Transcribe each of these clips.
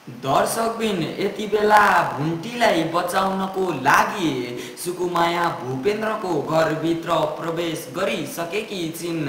दर्शकबिन यति बेला भुन्टीलाई बचाउनको लागि सुकुमाया भूपेन्द्रको घरभित्र प्रवेश गरिसकेकी छिन्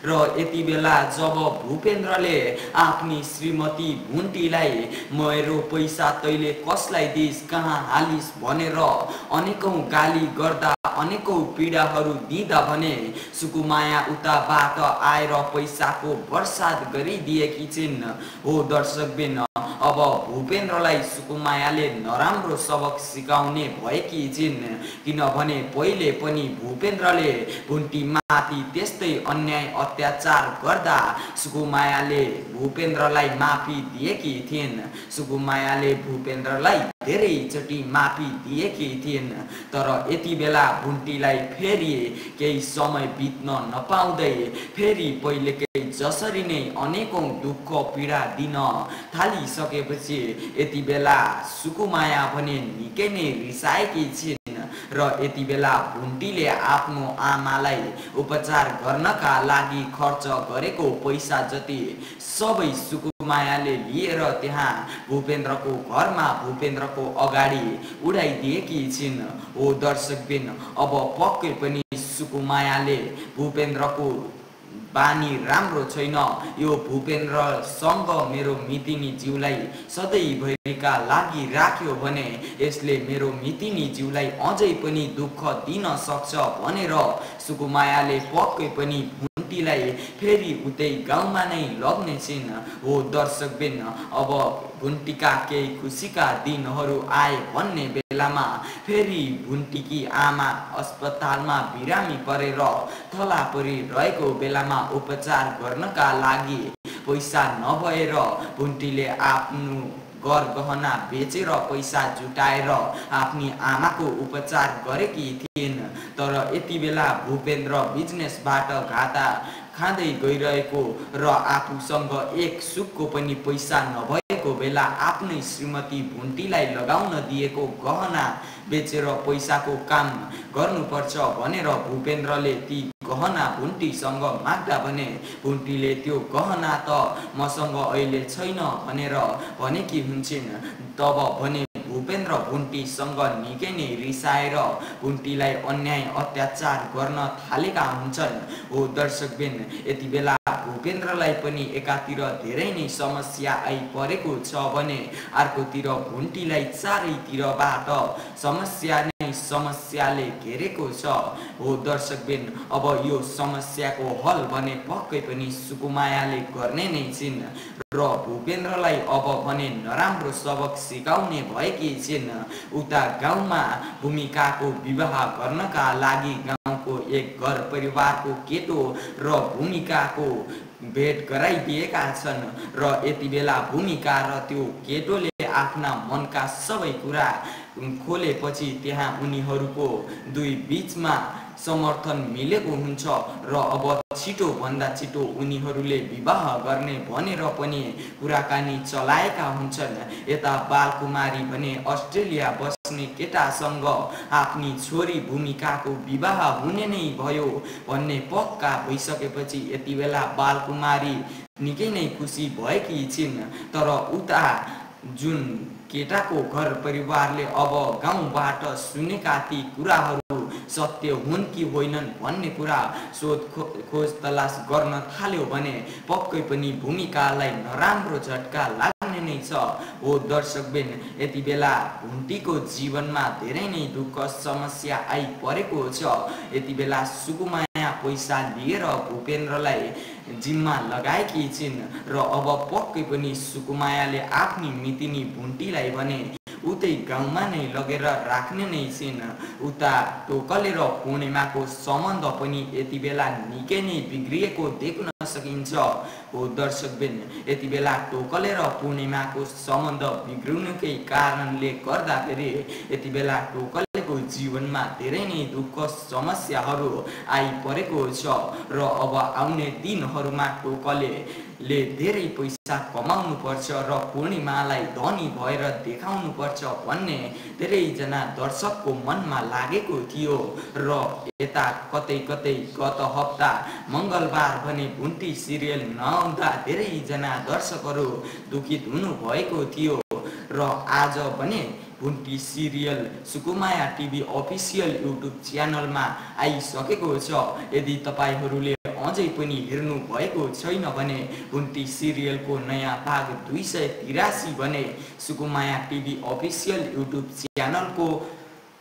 र यति बेला जब भूपेन्द्रले आफ्नी श्रीमती भुन्टीलाई मेरो पैसा तैले कसलाई दिइस् कहाँ हालिस् भनेर अनेकौं गाली गर्दा अनेकौं पीडाहरू दिँदा भने सुकुमाया उताबाट आएर पैसाको बर्सात गरिदिएकी छिन्। हो दर्शकबिन अब भूपेन्द्रलाई सुकुमायाले नराम्रो सबक सिकाउने भएकी छिन् किनभने पहिले पनि भूपेन्द्रले भुन्टीमाथि त्यस्तै अन्याय अत्याचार गर्दा सुकुमायाले भूपेन्द्रलाई माफी दिएकी थिइन्। सुकुमायाले भूपेन्द्रलाई धेरैचोटि माफी दिएकी थिइन् तर यति बेला भुन्टीलाई फेरि केही समय बित्न नपाउँदै फेरि पहिलेकै जसरी नै अनेकौं दुःख पीडा दिन थालिसकेपछि यति बेला सुकुमाया भने निकै नै रिसाएकी छिन् र यति बेला भुन्टीले आफ्नो आमालाई उपचार गर्नका लागि खर्च गरेको पैसा जति सबै सुकुमायाले लिएर त्यहाँ भूपेन्द्रको घरमा भूपेन्द्रको अगाडि उडाइदिएकी छिन्। ओ दर्शकबिन अब पक्कै पनि सुकुमायाले भूपेन्द्रको बानी राम्रो छैन। यो भूपेन्द्रसँग मेरो मितिनी ज्यूलाई सधैँभरिका लागि राख्यो भने यसले मेरो मितिनी ज्यूलाई अझै पनि दुःख दिन सक्छ भनेर सुकुमायाले पक्कै पनि भुन्टीलाई फेरि उतै गाउँमा नै लग्ने छिन्। हो दर्शकबिन अब भुन्टीका केही खुसीका दिनहरू आए भन्ने बेलामा फेरि भुन्टीकी आमा अस्पतालमा बिरामी परेर थला परिरहेको बेलामा उपचार गर्नका लागि पैसा नभएर भुन्टीले आफ्नो घर गहना बेचेर पैसा जुटाएर आफ्नी आमाको उपचार गरेकी थिइन् तर यति बेला भूपेन्द्र बिजनेसबाट घाटा खाँदै गइरहेको र आफूसँग एक सुकको पनि पैसा नभएको बेला आफ्नै श्रीमती भुन्टीलाई लगाउन दिएको गहना बेचेर पैसाको काम गर्नुपर्छ भनेर भूपेन्द्रले ती गहना भुन्टीसँग माग्दा भने भुन्टीले त्यो गहना त मसँग अहिले छैन भनेर भनेकी हुन्छन्। तब भने भूपेन्द्र भुन्टीसँग निकै नै रिसाएर भुन्टीलाई अन्याय अत्याचार गर्न थालेका हुन्छन्। हो दर्शकबिन यति बेला भूपेन्द्रलाई पनि एकातिर धेरै नै समस्या आइपरेको छ भने अर्कोतिर भुन्टीलाई चारैतिरबाट समस्याले घेरेको छ। हो दर्शकबिन अब यो समस्याको हल भने पक्कै पनि सुकुमायाले गर्ने नै छिन् र भूपेन्द्रलाई अब भने नराम्रो सबक सिकाउने भएकी छिन्। उता गाउँमा भूमिकाको विवाह गर्नका लागि गाउँको एक घर परिवारको केटो र भूमिकाको भेट गराइदिएका छन् र यति बेला भूमिका र त्यो केटोले आफ्ना मनका सबै कुरा खोलेपछि त्यहाँ उनीहरूको दुई बीचमा समर्थन मिलेको हुन्छ र अब छिटो भन्दा छिटो उनीहरूले विवाह गर्ने भनेर पनि कुराकानी चलाएका हुन्छन्। यता बालकुमारी भने अस्ट्रेलिया बस्ने केटासँग आफ्नी छोरी भूमिकाको विवाह हुने नै भयो भन्ने पक्का भइसकेपछि यति बेला बालकुमारी निकै नै खुसी भएकी छिन् तर उता जुन केटाको घर परिवारले अब गाउँबाट सुनेका ती कुराहरू सत्य हुन् कि होइनन् भन्ने कुरा खोज तलास गर्न थाल्यो भने पक्कै पनि भूमिकालाई नराम्रो झट्का लाग्ने नै छ। हो दर्शकबिन यति बेला भुन्टीको जीवनमा धेरै नै दुःख समस्या आइपरेको छ। यति बेला सुकुमाया पैसा लिएर भूपेन्द्रलाई जिम्मा लगाएकी छिन् र अब पक्कै पनि सुकुमायाले आफ्नी मितिनी भुन्टीलाई भने उतै गाउँमा नै लगेर राख्ने नै छिन्। उता टोकले र पूर्णिमाको सम्बन्ध पनि यति बेला निकै नै बिग्रिएको देख्न सकिन्छ। हो दर्शकबिन यति बेला टोकले र पूर्णिमाको सम्बन्ध बिग्रिनुकै कारणले गर्दाखेरि यति बेला टोकलेको जीवनमा धेरै नै दुःख समस्याहरू आइपरेको छ र अब आउने दिनहरूमा टोकले धेरै पैसा कमाउनु पर्छ र पूर्णिमालाई धनी भएर देखाउनु पर्छ भन्ने धेरैजना दर्शकको मनमा लागेको थियो र यता कतै कतै गत हप्ता मंगलबार भने भुन्टी सिरियल नआउँदा धेरैजना दर्शकहरू दुखित हुनु भएको थियो र आज भने Bhunti serial Sukumaya TV official YouTube च्यानलमा आइसकेको छ। यदि तपाईहरूले अझै पनि हेर्नु भएको छैन भने भुन्टी सिरियलको नयाँ भाग 283 भने सुकुमाया टिभी अफिसियल युट्युब च्यानलको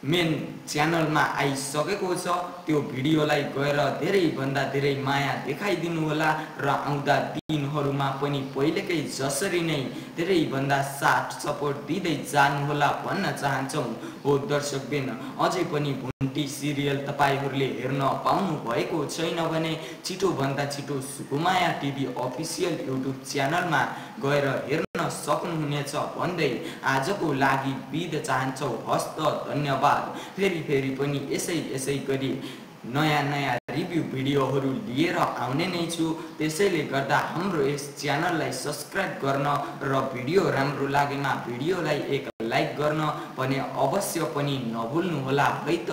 मेन च्यानलमा आइसकेको छ। त्यो भिडियोलाई गएर धेरैभन्दा धेरै माया देखाइदिनु होला र आउँदा दिनहरूमा पनि पहिलेकै जसरी नै धेरैभन्दा साथ सपोर्ट दिँदै जानुहोला भन्न चाहन्छौँ। हो दर्शकबिन, अझै पनि भुन्टी सिरियल तपाईहरूले हेर्न पाउनु भएको छैन भने छिटोभन्दा छिटो सुकुमाया टिभी अफिसियल युट्युब च्यानलमा गएर हेर्न सक्नुहुनेछ भन्दै आजको लागि बिदा चाहन्छौँ। हस्त धन्यवाद। फेरि पनि यसै गरी नयाँ रिभ्यू भिडियोहरू लिएर आउने नै छु। त्यसैले गर्दा हाम्रो यस च्यानललाई सब्स्क्राइब गर्न र भिडियो राम्रो लागेमा भिडियोलाई एक लाइक गर्न भने अवश्य पनि नभुल्नुहोला है त।